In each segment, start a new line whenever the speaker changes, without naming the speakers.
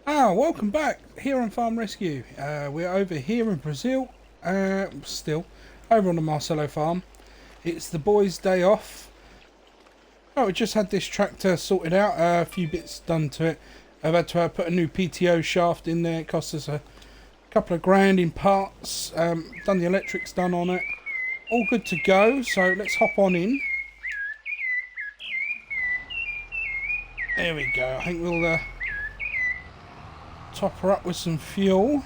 Welcome back here on Farm Rescue. We're over here in Brazil, still over on the Marcelo farm. It's the boys' day off. We just had this tractor sorted out, a few bits done to it. I've had to put a new PTO shaft in there. It cost us a couple of grand in parts. Done the electrics done on it. All good to go, so let's hop on in. There we go. I think we'll top her up with some fuel,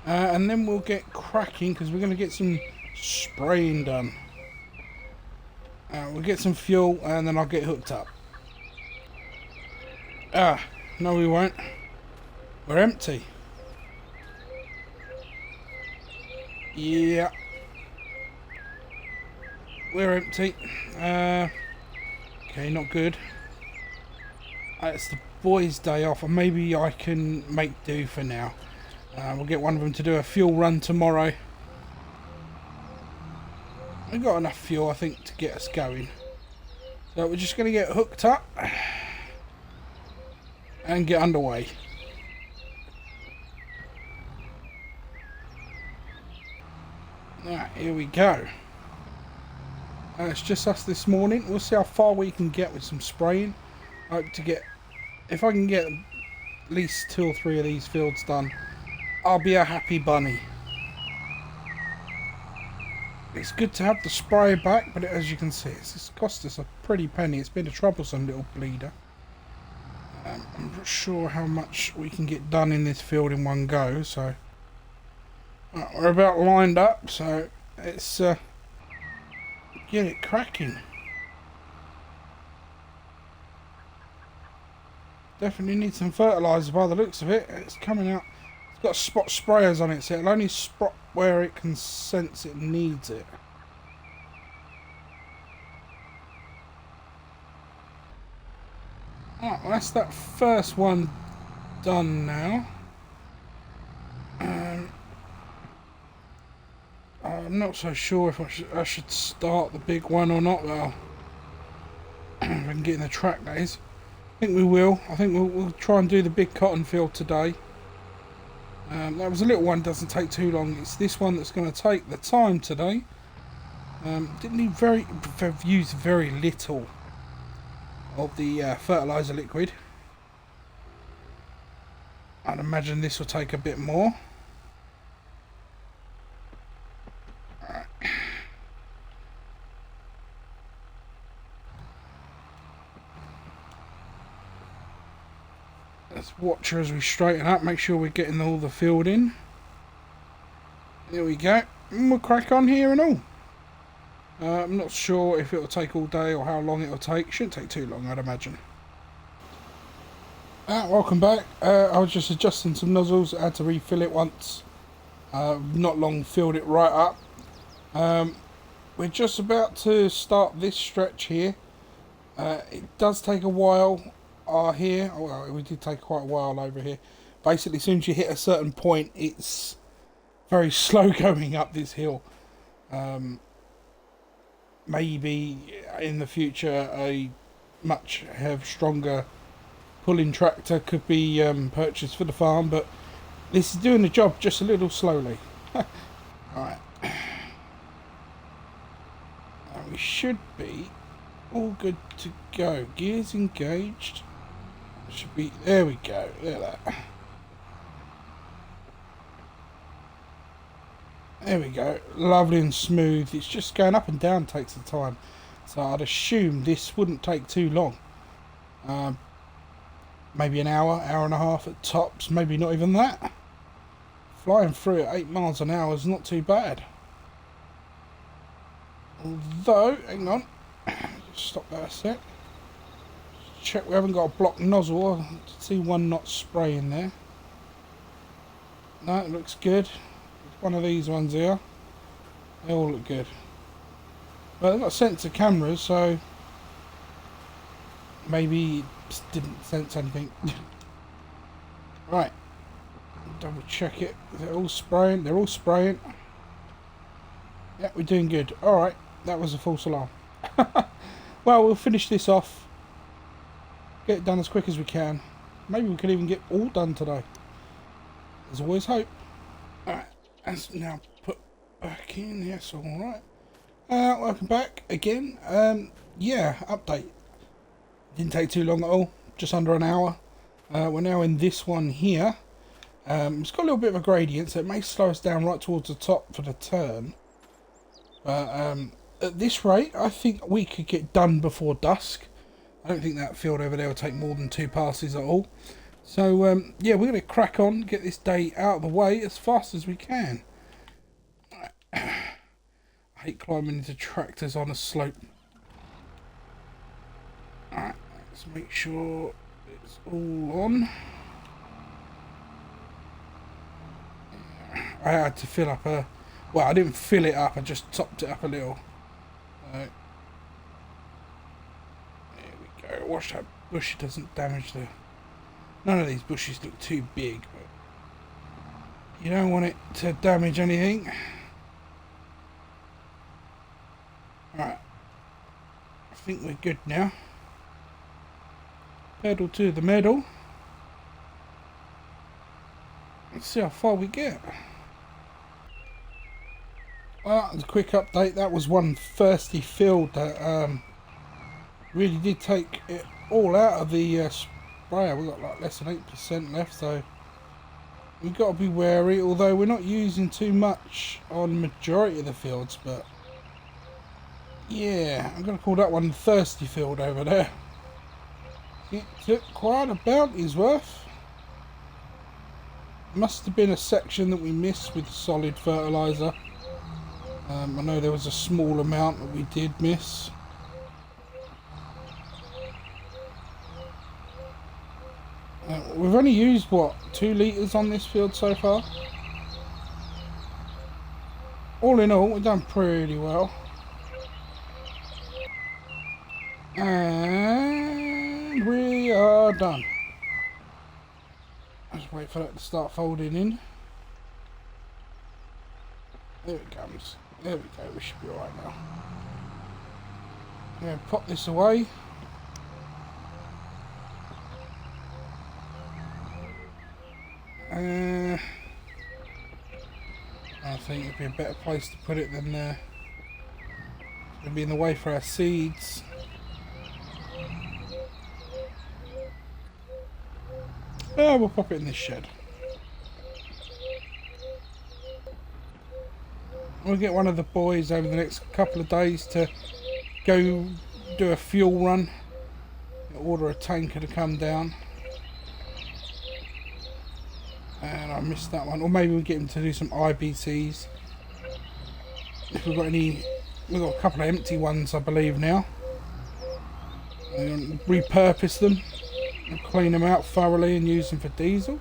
and then we'll get cracking because we're going to get some spraying done. We'll get some fuel and then I'll get hooked up. No we won't. We're empty. Yeah, we're empty. Okay, not good. It's the boys' day off, and maybe I can make do for now. We'll get one of them to do a fuel run tomorrow. We've got enough fuel, I think, to get us going. So we're just going to get hooked up and get underway. Alright, here we go. It's just us this morning. We'll see how far we can get with some spraying. I hope to get, if I can get at least 2 or 3 of these fields done, I'll be a happy bunny. It's good to have the spray back, but as you can see, it's cost us a pretty penny. It's been a troublesome little bleeder. I'm not sure how much we can get done in this field in one go, so we're about lined up, so let's get it cracking. Definitely need some fertiliser by the looks of it. It's coming out. It's got spot sprayers on it, so it'll only spot where it can sense it needs it. Alright, well that's that first one done now. I'm not so sure if I should start the big one or not. Well, if I can get in the track, that is. I think we will. I think we'll try and do the big cotton field today. That was a little one, doesn't take too long. It's this one that's going to take the time today. Didn't need used very little of the fertiliser liquid. I'd imagine this will take a bit more. Alright. Let's watch her as we straighten up, make sure we're getting all the field in. There we go. And we'll crack on here and all. I'm not sure if it'll take all day or how long it'll take. Shouldn't take too long, I'd imagine. Welcome back. I was just adjusting some nozzles. I had to refill it once. Not long filled it right up. We're just about to start this stretch here. It does take a while here. Well, we did take quite a while over here. Basically, as soon as you hit a certain point, it's very slow going up this hill. Maybe in the future a much stronger pulling tractor could be purchased for the farm, but this is doing the job just a little slowly. Alright, we should be all good to go. Gears engaged. Should be, there we go, there that. There we go, lovely and smooth. It's just going up and down takes the time, so I'd assume this wouldn't take too long. Maybe an hour, hour and a half at tops, maybe not even that. Flying through at 8 miles an hour is not too bad. Although, hang on, just stop that a sec. Check we haven't got a blocked nozzle. I see one not spraying there. No, it looks good. One of these ones here, they all look good. Well, they've got sensor cameras, so maybe it didn't sense anything. Right, double check it. They're all spraying. They're all spraying. Yeah, we're doing good. All right, that was a false alarm. Well, we'll finish this off. Get it done as quick as we can. Maybe we could even get all done today. There's always hope. Alright, that's now put back in. Yes, alright. Welcome back again. Yeah, update. Didn't take too long at all. Just under an hour. We're now in this one here. It's got a little bit of a gradient, so it may slow us down right towards the top for the turn. But at this rate, I think we could get done before dusk. I don't think that field over there will take more than 2 passes at all. So, yeah, we're going to crack on, get this day out of the way as fast as we can. I hate climbing into tractors on a slope. Alright, let's make sure it's all on. I had to fill up a... Well, I didn't fill it up, I just topped it up a little. There we go. Watch that bush, it doesn't damage the... None of these bushes look too big, but you don't want it to damage anything. Right, I think we're good now. Pedal to the metal. Let's see how far we get. Well, as a quick update, that was one thirsty field that really did take it all out of the sprayer. We've got like less than 8% left, so we've got to be wary, although we're not using too much on the majority of the fields. But yeah, I'm going to call that one the thirsty field over there. It took quite a bounty's worth. Must have been a section that we missed with solid fertiliser. I know there was a small amount that we did miss. We've only used, what, 2 litres on this field so far? All in all, we've done pretty well. And we are done. Just wait for that to start folding in. There it comes. There we go, we should be alright now. I'm going to pop this away. I think it'd be a better place to put it than it's going to be in the way for our seeds. We'll pop it in this shed. We'll get one of the boys over the next couple of days to go do a fuel run. Order a tanker to come down. And I missed that one. Or maybe we'll get him to do some IBCs. If we've got any... We've got a couple of empty ones, I believe, now. And repurpose them. And clean them out thoroughly and use them for diesel.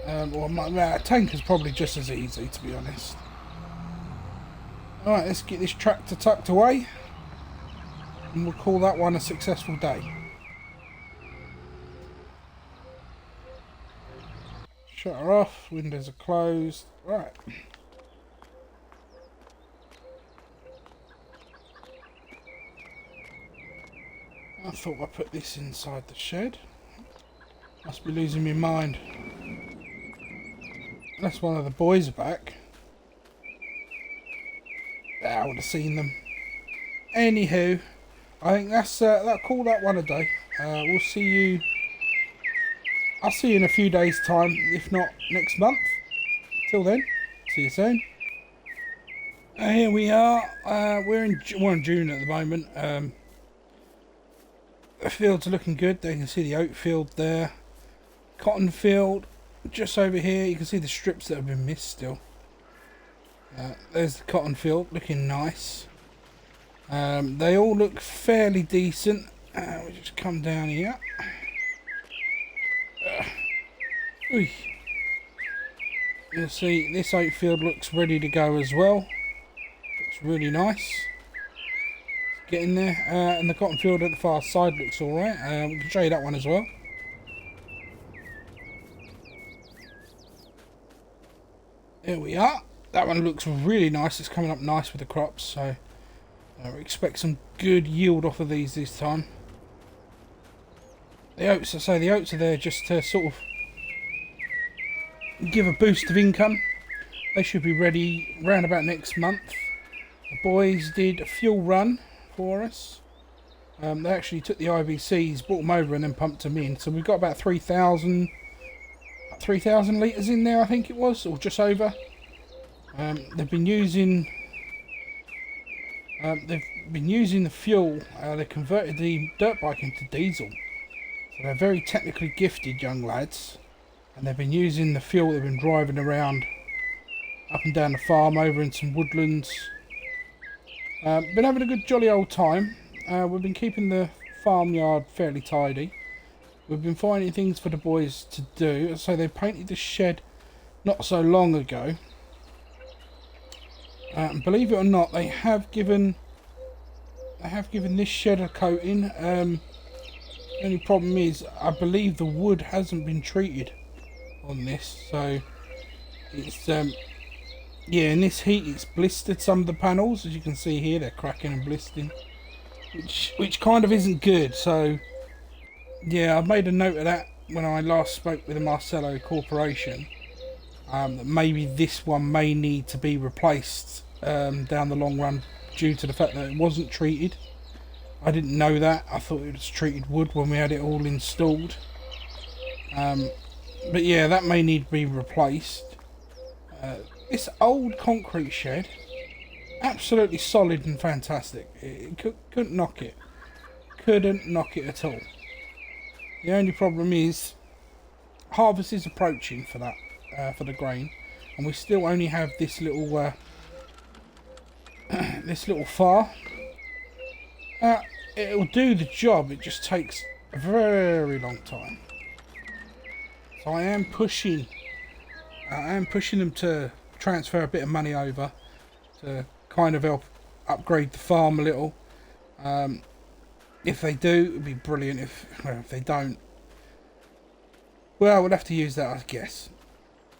Or tanker's probably just as easy, to be honest. Alright, let's get this tractor tucked away. And we'll call that one a successful day. Shut her off, windows are closed. Right. I thought I put this inside the shed. Must be losing my mind. Unless one of the boys are back. I would have seen them. Anywho, I think that's that'll call that one a day. We'll see you. I'll see you in a few days' time, if not next month. Till then, see you soon. Here we are. We're in June at the moment. The fields are looking good. There you can see the oat field there. Cotton field just over here. You can see the strips that have been missed still. There's the cotton field looking nice. They all look fairly decent. We just come down here. You'll see this oat field looks ready to go as well. Looks really nice. Let's get in there. And the cotton field at the far side looks alright. We can show you that one as well. There we are. That one looks really nice. It's coming up nice with the crops, so we expect some good yield off of these this time. The oats, I say the oats are there just to sort of give a boost of income. They should be ready round about next month. The boys did a fuel run for us. They actually took the IBCs, brought them over and then pumped them in. So we've got about 3,000 litres in there, I think it was, or just over. They've been using the fuel. They converted the dirt bike into diesel. So they're very technically gifted young lads. And they've been using the fuel. They've been driving around up and down the farm, over in some woodlands. Been having a good jolly old time. We've been keeping the farmyard fairly tidy. We've been finding things for the boys to do. So they painted the shed not so long ago. And believe it or not, they have given this shed a coating. The only problem is, I believe the wood hasn't been treated on this, so it's yeah, in this heat it's blistered some of the panels. As you can see here, they're cracking and blistering, which kind of isn't good. So yeah, I've made a note of that when I last spoke with the Marcello Corporation, that maybe this one may need to be replaced down the long run, due to the fact that it wasn't treated. I didn't know that. I thought it was treated wood when we had it all installed. But yeah, that may need to be replaced. This old concrete shed, absolutely solid and fantastic. Couldn't knock it. Couldn't knock it at all. The only problem is, harvest is approaching for that, for the grain, and we still only have this little this little far. It'll do the job. It just takes a very long time. So I am pushing them to transfer a bit of money over to kind of help upgrade the farm a little. If they do, it would be brilliant. If they don't, well, we'll have to use that, I guess.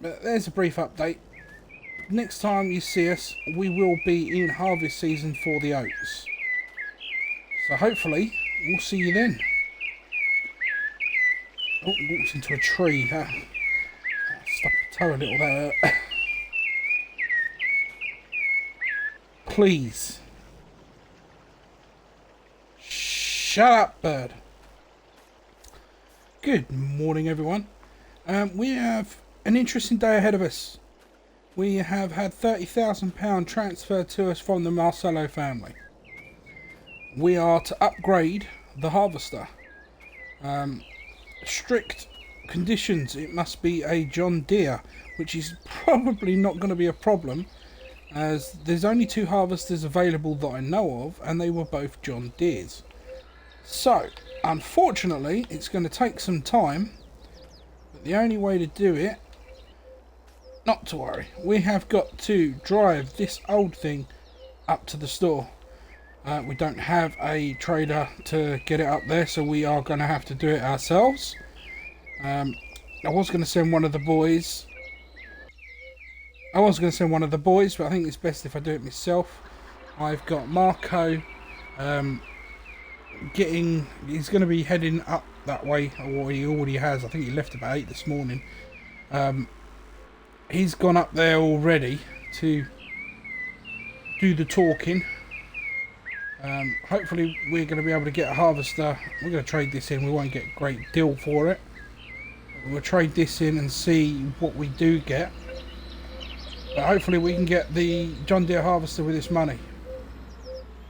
But there's a brief update. Next time you see us, we will be in harvest season for the oats. So hopefully, we'll see you then. Oh, walks into a tree. Stuck my toe a little there. Please. Shut up, bird. Good morning, everyone. We have an interesting day ahead of us. We have had £30,000 transferred to us from the Marcello family. We are to upgrade the harvester. Strict conditions. It must be a John Deere, which is probably not going to be a problem, as there's only 2 harvesters available that I know of, and they were both John Deeres. So, unfortunately, it's going to take some time, but the only way to do it, not to worry, we have got to drive this old thing up to the store. We don't have a trader to get it up there, so we are going to have to do it ourselves. I was going to send one of the boys. But I think it's best if I do it myself. I've got Marco he's going to be heading up that way, or he already has. I think he left about 8 this morning. He's gone up there already to do the talking. Hopefully we're going to be able to get a harvester. We're going to trade this in. We won't get a great deal for it. We'll trade this in and see what we do get. But hopefully we can get the John Deere harvester with this money.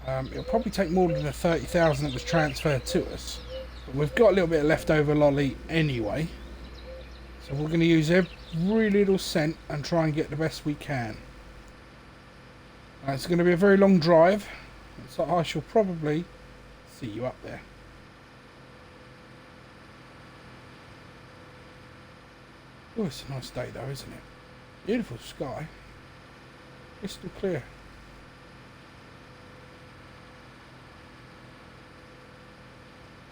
It'll probably take more than the 30,000 that was transferred to us. But we've got a little bit of leftover lolly anyway. So we're going to use every little cent and try and get the best we can. It's going to be a very long drive. So I shall probably see you up there. Oh, it's a nice day though, isn't it? Beautiful sky. Crystal clear.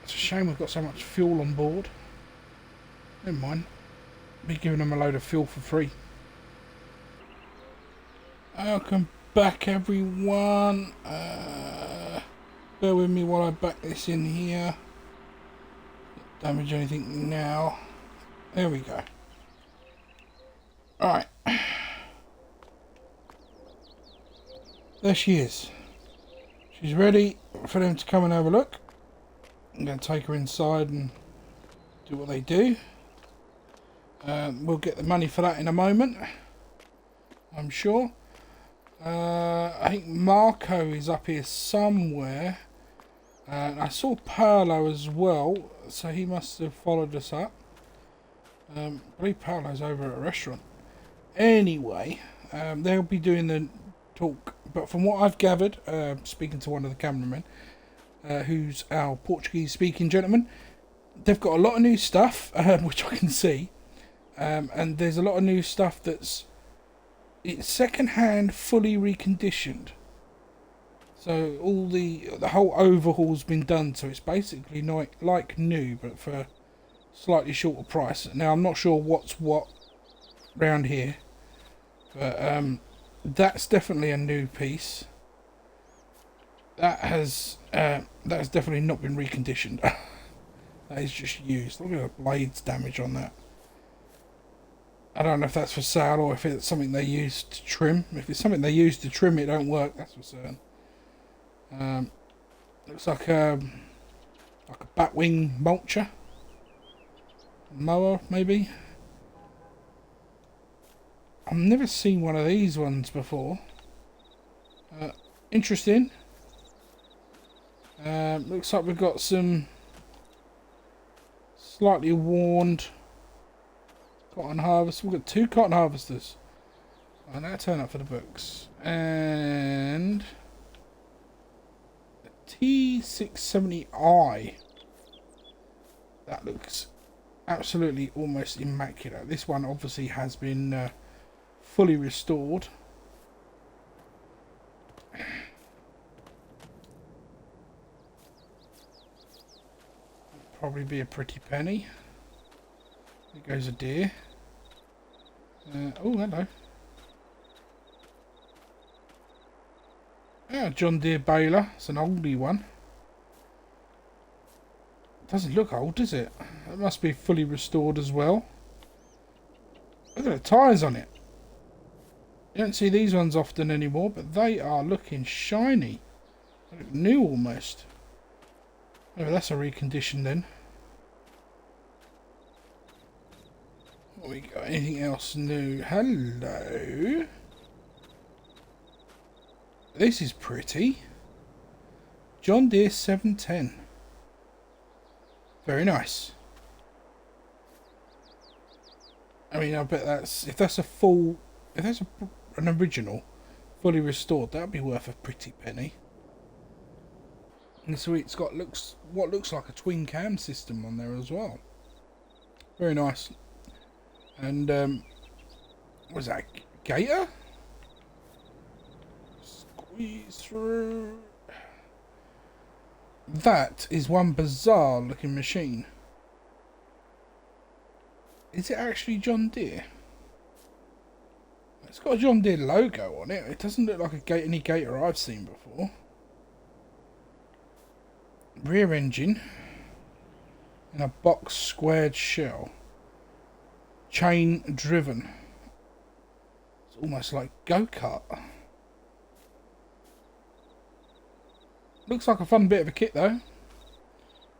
It's a shame we've got so much fuel on board. Never mind. Be giving them a load of fuel for free. Welcome back, everyone. Bear with me while I back this in here. damage anything now. There we go. Alright. There she is. She's ready for them to come and have a look. I'm going to take her inside and do what they do. We'll get the money for that in a moment, I'm sure. I think Marco is up here somewhere. I saw Paolo as well, so he must have followed us up. I believe Paolo's over at a restaurant. Anyway, they'll be doing the talk, but from what I've gathered, speaking to one of the cameramen, who's our Portuguese speaking gentleman, they've got a lot of new stuff, which I can see, and there's a lot of new stuff it's second-hand, fully reconditioned. So all the whole overhaul's been done, so it's basically like new, but for a slightly shorter price. Now I'm not sure what's what round here, but that's definitely a new piece. That's definitely not been reconditioned. That is just used. Look at the blades damage on that. I don't know if that's for sale or if it's something they use to trim. If it's something they use to trim, it don't work, that's for certain. Looks like a batwing mulcher. Mower, maybe. I've never seen one of these ones before. Interesting. Looks like we've got some slightly worn cotton harvesters. We've got 2 cotton harvesters. And that'll turn up for the books. And T670i. That looks absolutely almost immaculate. This one obviously has been fully restored. Probably be a pretty penny. There goes a deer. Oh, hello. Ah, John Deere baler. It's an oldie one. Doesn't look old, does it? It must be fully restored as well. Look at the tyres on it. You don't see these ones often anymore, but they are looking shiny. They look new almost. Maybe that's a recondition then. What we got? Anything else new? Hello. This is pretty. John Deere 710. Very nice. I mean, I bet if that's an original, fully restored, that'd be worth a pretty penny. And so it's got what looks like a twin cam system on there as well. Very nice. And what is that? Gator? Squeeze through. That is one bizarre looking machine. Is it actually John Deere? It's got a John Deere logo on it. It doesn't look like any Gator I've seen before. Rear engine in a box squared shell. Chain driven. It's almost like go-kart. Looks like a fun bit of a kit though.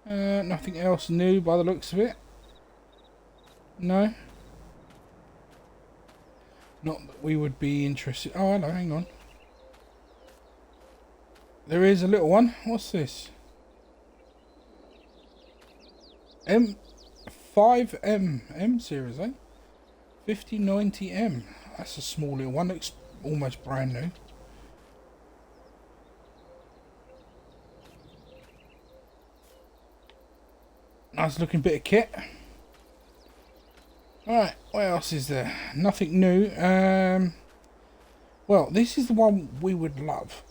Nothing else new by the looks of it. No. Not that we would be interested. Oh, hello, hang on. There is a little one. What's this? M5M series, eh? 5090M. That's a small little one. Looks almost brand new. Nice looking bit of kit. Alright, what else is there? Nothing new. Well, this is the one we would love.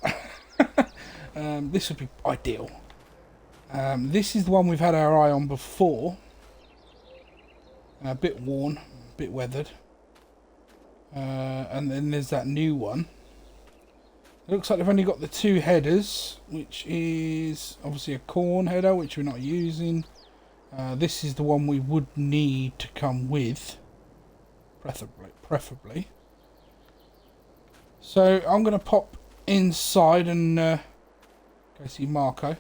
This would be ideal. This is the one we've had our eye on before. A bit worn, a bit weathered. And then there's that new one. It looks like they've only got the 2 headers, which is obviously a corn header, which we're not using. This is the one we would need to come with, preferably. So I'm going to pop inside and go see Marco.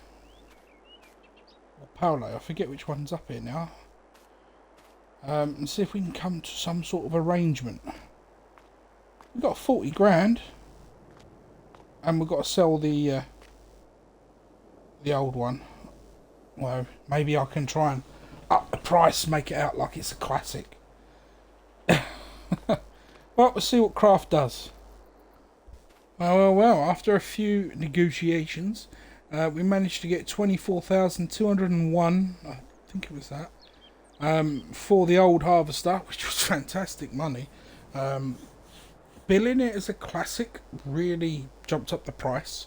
Or Paolo, I forget which one's up here now. And see if we can come to some sort of arrangement. We've got 40 grand. And we've got to sell the old one. Well, maybe I can try and up the price, make it out like it's a classic. Well, we'll see what Kraft does. Well, after a few negotiations, we managed to get 24,201, I think it was that, for the old Harvester, which was fantastic money. Billing it as a classic really jumped up the price.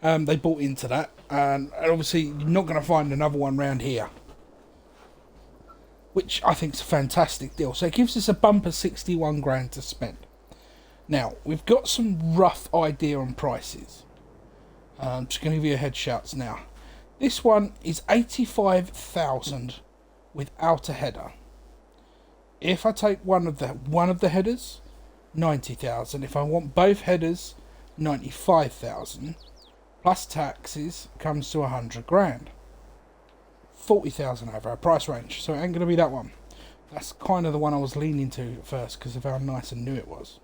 They bought into that, and obviously you're not going to find another one round here, which I think is a fantastic deal. So it gives us a bumper 61 grand to spend. Now we've got some rough idea on prices. I'm just going to give you a head shouts now. This one is 85,000 without a header. If I take one of the headers, 90,000. If I want both headers, 95,000 plus taxes comes to 100 grand. 40,000 over our price range, so it ain't going to be that one. That's kind of the one I was leaning to at first because of how nice and new it was.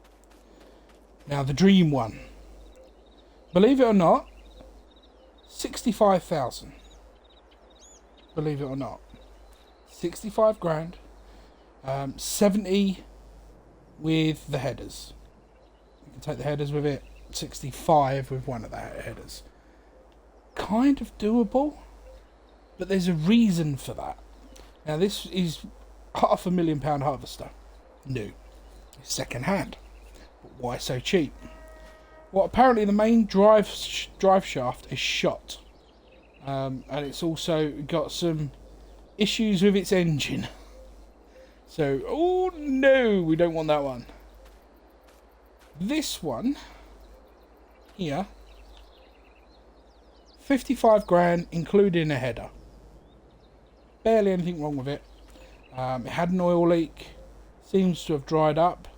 Now the dream one, believe it or not, 65,000. Believe it or not, 65 grand, 70 with the headers. You can take the headers with it. 65 with one of the headers. Kind of doable, but there's a reason for that. Now this is £500,000 Harvester, new, second hand. But why so cheap? Well, apparently the main drive shaft is shot, and it's also got some issues with its engine. So, oh no, we don't want that one. This one here, 55 grand including a header. Barely anything wrong with it. It had an oil leak, seems to have dried up,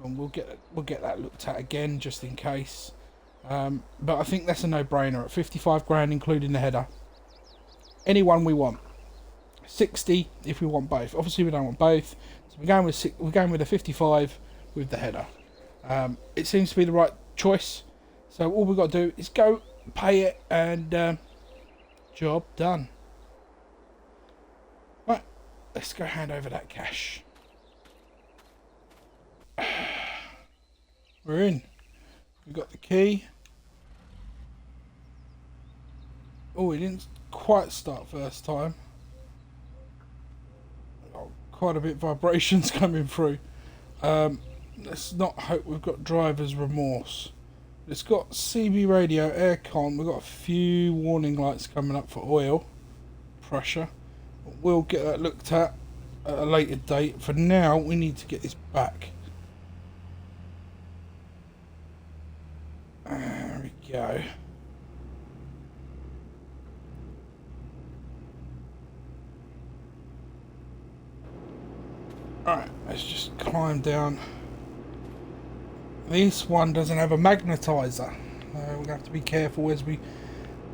and we'll get that looked at again just in case. But I think that's a no-brainer at 55 grand including the header. Any one we want. 60 if we want both. Obviously we don't want both, so we're going with a 55 with the header. It seems to be the right choice. So all we've got to do is go pay it and job done. Right, let's go hand over that cash. We're in. We've got the key. Oh, it didn't quite start first time. Oh, quite a bit of vibrations coming through. Let's not hope we've got driver's remorse. It's got CB radio, aircon. We've got a few warning lights coming up for oil pressure. We'll get that looked at a later date. For now, we need to get this back. There we go. Alright, let's just climb down. This one doesn't have a magnetizer. We're going to have to be careful as we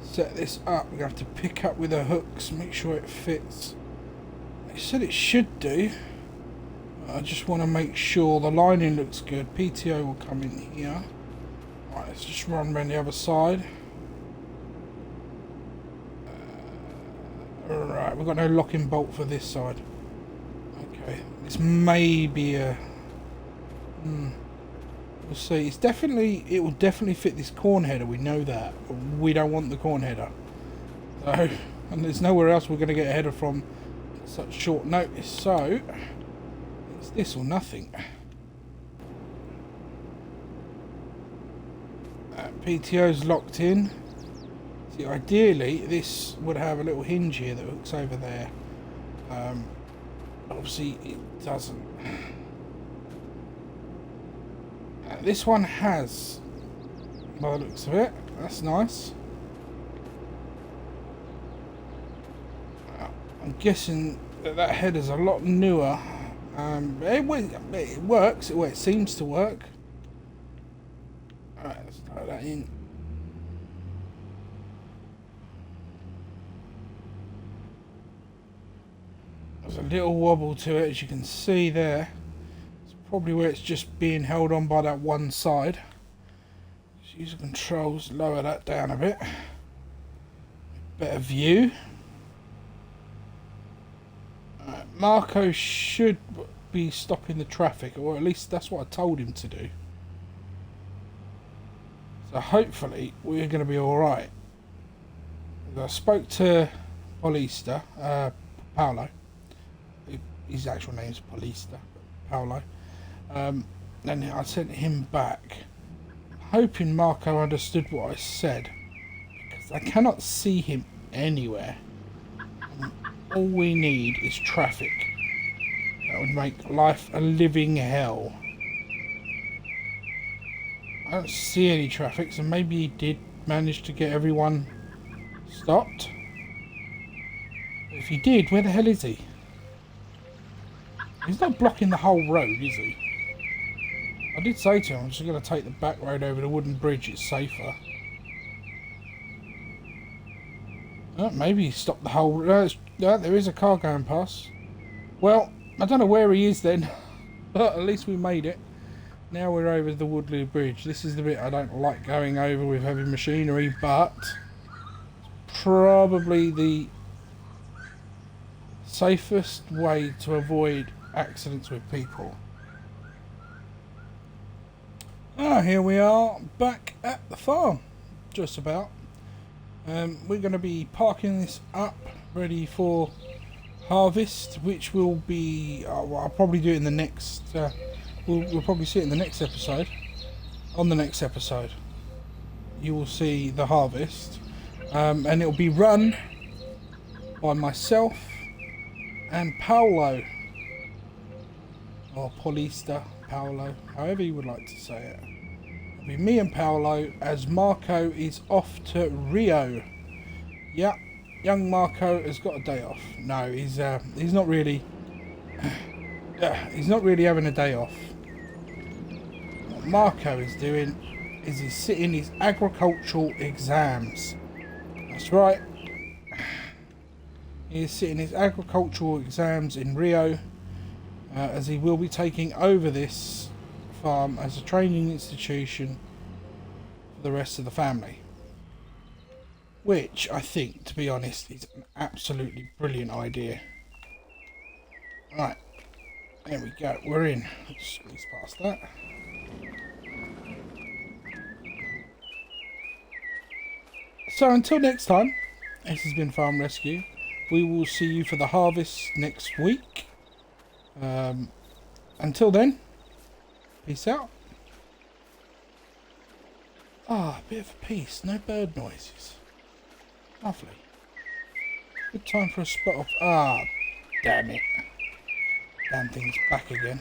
set this up. We're going to have to pick up with the hooks, make sure it fits. They said it should do. I just want to make sure the lining looks good. PTO will come in here. Right, let's just run around the other side. Alright, we've got no locking bolt for this side. Okay, this may be a... We'll see. It will definitely fit this corn header. We know that. But we don't want the corn header. So, and there's nowhere else we're going to get a header from at such short notice. So, it's this or nothing. PTO's locked in. See, ideally, this would have a little hinge here that hooks over there. Obviously, it doesn't. This one has, by the looks of it, that's nice. I'm guessing that header's a lot newer. It works. Well, it seems to work. Alright, let's throw that in. There's a little wobble to it, as you can see there. It's probably where it's just being held on by that one side. Just use the controls, lower that down a bit. Better view. Marco should be stopping the traffic, or at least that's what I told him to do. So hopefully we're going to be alright. I spoke to Paulista, Paolo. His actual name's Paulista, Paolo. And I sent him back, hoping Marco understood what I said, because I cannot see him anywhere. All we need is traffic. That would make life a living hell. I don't see any traffic, so maybe he did manage to get everyone stopped. But if he did, where the hell is he? He's not blocking the whole road, is he? I did say to him, I'm just going to take the back road over the wooden bridge, it's safer. Oh, maybe he stopped the whole... there is a car going past. Well, I don't know where he is then. But at least we made it. Now we're over the Woodley Bridge. This is the bit I don't like going over with heavy machinery, but... probably the safest way to avoid accidents with people. Here we are, back at the farm. Just about. We're going to be parking this up, ready for harvest, which will be... well, I'll probably do it in the next... we'll probably see it in the next episode. On the next episode, you will see the harvest. And it'll be run by myself and Paolo. Or Paulista, Paolo, however you would like to say it. It'll be me and Paolo, as Marco is off to Rio. Yeah, young Marco has got a day off. No, he's not really... he's not really having a day off. What Marco is doing is he's sitting his agricultural exams. That's right. He is sitting his agricultural exams in Rio, as he will be taking over this farm as a training institution for the rest of the family. Which I think, to be honest, is an absolutely brilliant idea. Right, there we go, we're in. Let's squeeze past that. So until next time, this has been Farm Rescue. We will see you for the harvest next week. Until then, peace out. Ah, a bit of a peace, no bird noises. Lovely. Good time for a spot of... ah, damn it. Damn thing's back again.